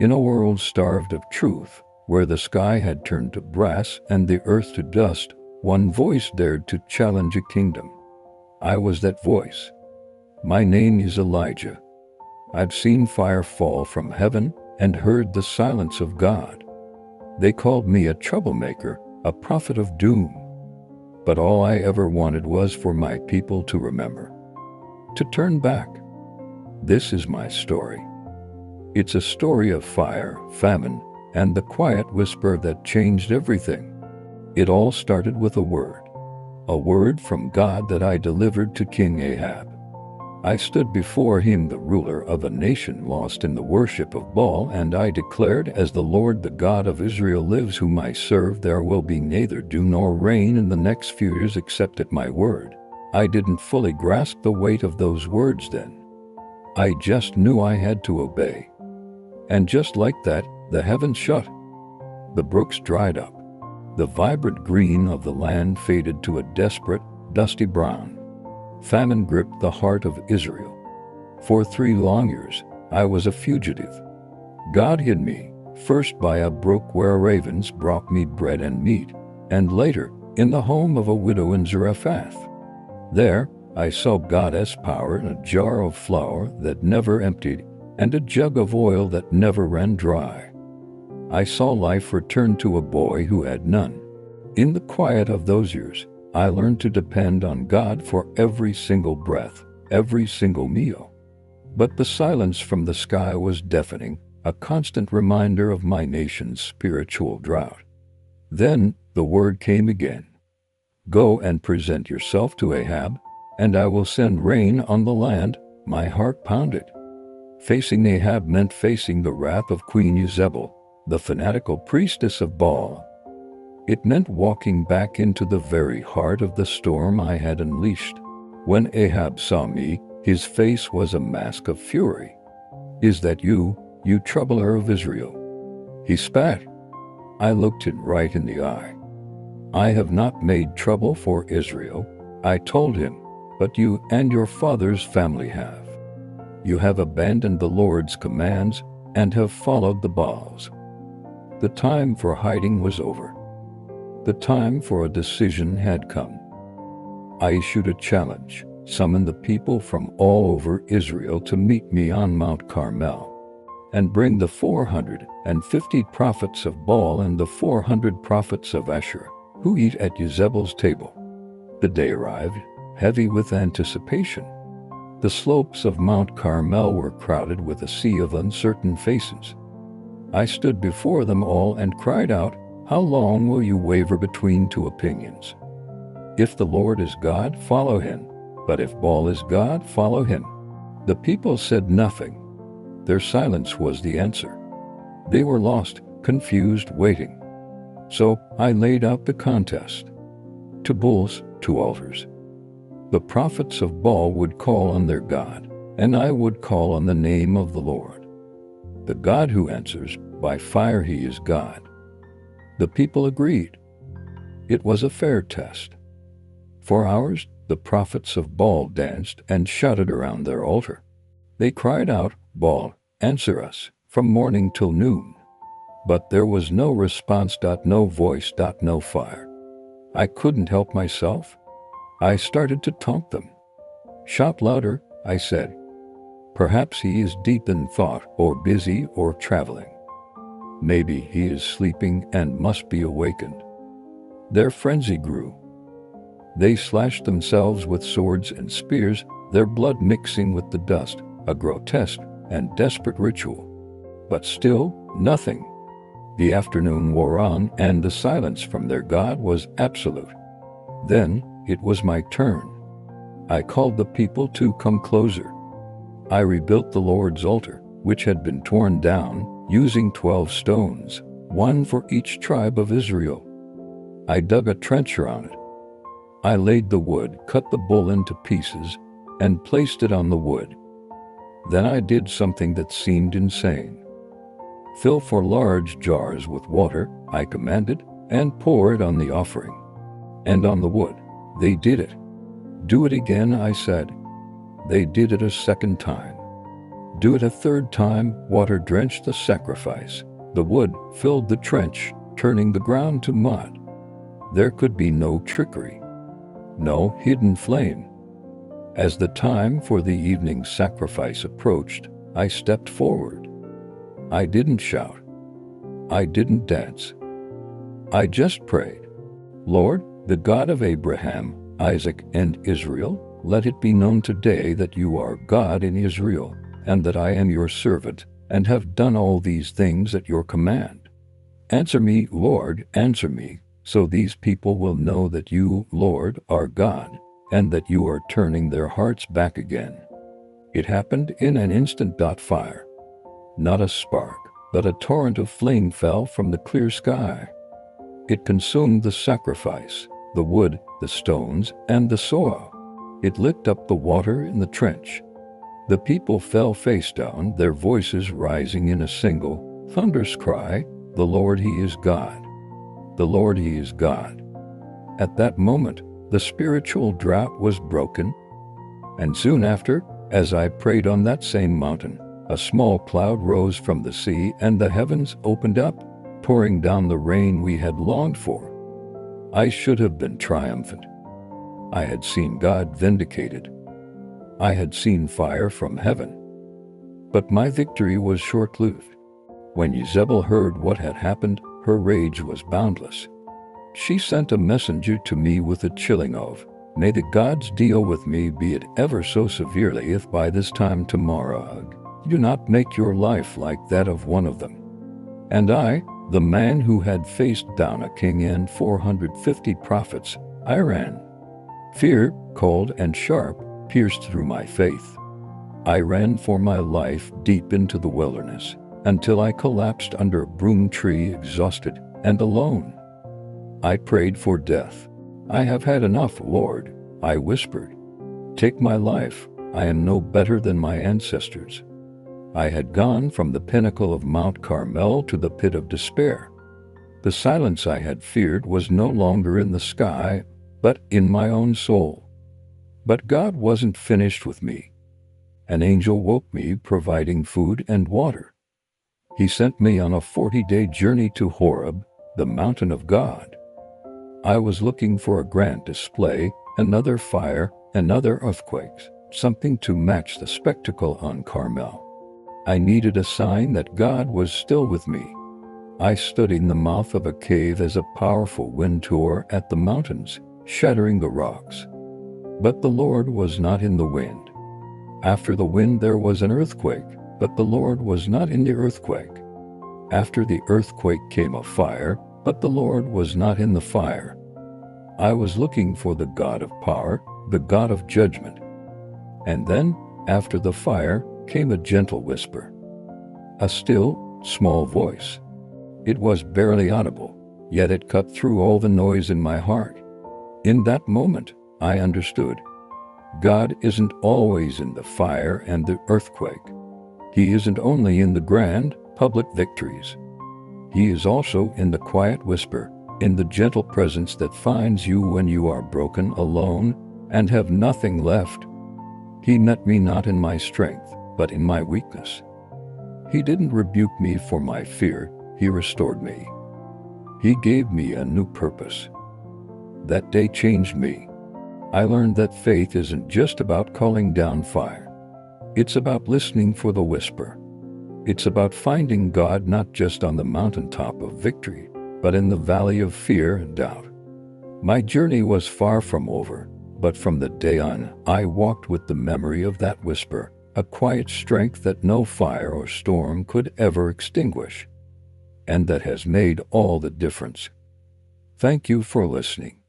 In a world starved of truth, where the sky had turned to brass and the earth to dust, one voice dared to challenge a kingdom. I was that voice. My name is Elijah. I've seen fire fall from heaven and heard the silence of God. They called me a troublemaker, a prophet of doom. But all I ever wanted was for my people to remember, to turn back. This is my story. It's a story of fire, famine, and the quiet whisper that changed everything. It all started with a word from God that I delivered to King Ahab. I stood before him, the ruler of a nation lost in the worship of Baal, and I declared, as the Lord, the God of Israel lives, whom I serve, there will be neither dew nor rain in the next few years except at my word. I didn't fully grasp the weight of those words then. I just knew I had to obey. And just like that, the heavens shut. The brooks dried up. The vibrant green of the land faded to a desperate, dusty brown. Famine gripped the heart of Israel. For 3 long years, I was a fugitive. God hid me, first by a brook where ravens brought me bread and meat, and later in the home of a widow in Zarephath. There, I saw God's power in a jar of flour that never emptied and a jug of oil that never ran dry. I saw life return to a boy who had none. In the quiet of those years, I learned to depend on God for every single breath, every single meal. But the silence from the sky was deafening, a constant reminder of my nation's spiritual drought. Then the word came again. Go and present yourself to Ahab, and I will send rain on the land. My heart pounded. Facing Ahab meant facing the wrath of Queen Jezebel, the fanatical priestess of Baal. It meant walking back into the very heart of the storm I had unleashed. When Ahab saw me, his face was a mask of fury. "Is that you, you troubler of Israel?" He spat. I looked him right in the eye. "I have not made trouble for Israel," I told him, "but you and your father's family have. You have abandoned the Lord's commands and have followed the Baals." The time for hiding was over. The time for a decision had come. I issued a challenge, summoned the people from all over Israel to meet me on Mount Carmel, and bring the 450 prophets of Baal and the 400 prophets of Asherah, who eat at Jezebel's table. The day arrived, heavy with anticipation. The slopes of Mount Carmel were crowded with a sea of uncertain faces. I stood before them all and cried out, "How long will you waver between 2 opinions? If the Lord is God, follow him. But if Baal is God, follow him." The people said nothing. Their silence was the answer. They were lost, confused, waiting. So I laid out the contest. 2 bulls, 2 altars. The prophets of Baal would call on their God, and I would call on the name of the Lord. The God who answers, by fire he is God. The people agreed. It was a fair test. For hours, the prophets of Baal danced and shouted around their altar. They cried out, "Baal, answer us," from morning till noon. But there was no response, no voice, no fire. I couldn't help myself. I started to taunt them. "Shout louder," I said. "Perhaps he is deep in thought, or busy, or traveling. Maybe he is sleeping and must be awakened." Their frenzy grew. They slashed themselves with swords and spears, their blood mixing with the dust, a grotesque and desperate ritual. But still, nothing. The afternoon wore on, and the silence from their God was absolute. Then it was my turn. I called the people to come closer. I rebuilt the Lord's altar, which had been torn down, using 12 stones, 1 for each tribe of Israel. I dug a trench around it. I laid the wood, cut the bull into pieces, and placed it on the wood. Then I did something that seemed insane. "Fill 4 large jars with water," I commanded, "and pour it on the offering and on the wood." They did it. "Do it again," I said. They did it a second time. Do it a third time. Water drenched the sacrifice. The wood filled the trench, turning the ground to mud. There could be no trickery, no hidden flame. As the time for the evening sacrifice approached, I stepped forward. I didn't shout. I didn't dance. I just prayed. Lord, the God of Abraham, Isaac, and Israel, let it be known today that you are God in Israel, and that I am your servant, and have done all these things at your command. Answer me, Lord, answer me, so these people will know that you, Lord, are God, and that you are turning their hearts back again. It happened in an instant. Fire. Not a spark, but a torrent of flame fell from the clear sky. It consumed the sacrifice, the wood, the stones, and the soil. It licked up the water in the trench. The people fell face down, their voices rising in a single, thunderous cry, "The Lord, He is God! The Lord, He is God!" At that moment, the spiritual drought was broken, and soon after, as I prayed on that same mountain, a small cloud rose from the sea and the heavens opened up, pouring down the rain we had longed for. I should have been triumphant. I had seen God vindicated. I had seen fire from heaven. But my victory was short-lived. When Jezebel heard what had happened, her rage was boundless. She sent a messenger to me with a chilling oath, "May the gods deal with me, be it ever so severely, if by this time tomorrow you do not make your life like that of one of them." And I, the man who had faced down a king and 450 prophets, I ran. Fear, cold and sharp, pierced through my faith. I ran for my life deep into the wilderness, until I collapsed under a broom tree, exhausted and alone. I prayed for death. "I have had enough, Lord," I whispered. "Take my life. I am no better than my ancestors." I had gone from the pinnacle of Mount Carmel to the pit of despair. The silence I had feared was no longer in the sky, but in my own soul. But God wasn't finished with me. An angel woke me, providing food and water. He sent me on a 40-day journey to Horeb, the mountain of God. I was looking for a grand display, another fire, another earthquake, something to match the spectacle on Carmel. I needed a sign that God was still with me. I stood in the mouth of a cave as a powerful wind tore at the mountains, shattering the rocks. But the Lord was not in the wind. After the wind there was an earthquake, but the Lord was not in the earthquake. After the earthquake came a fire, but the Lord was not in the fire. I was looking for the God of power, the God of judgment. And then, after the fire, came a gentle whisper. A still, small voice. It was barely audible, yet it cut through all the noise in my heart. In that moment, I understood. God isn't always in the fire and the earthquake. He isn't only in the grand, public victories. He is also in the quiet whisper, in the gentle presence that finds you when you are broken, alone, and have nothing left. He met me not in my strength, but in my weakness. He didn't rebuke me for my fear, He restored me. He gave me a new purpose. That day changed me. I learned that faith isn't just about calling down fire. It's about listening for the whisper. It's about finding God not just on the mountaintop of victory, but in the valley of fear and doubt. My journey was far from over, but from the day on, I walked with the memory of that whisper, a quiet strength that no fire or storm could ever extinguish. And that has made all the difference. Thank you for listening.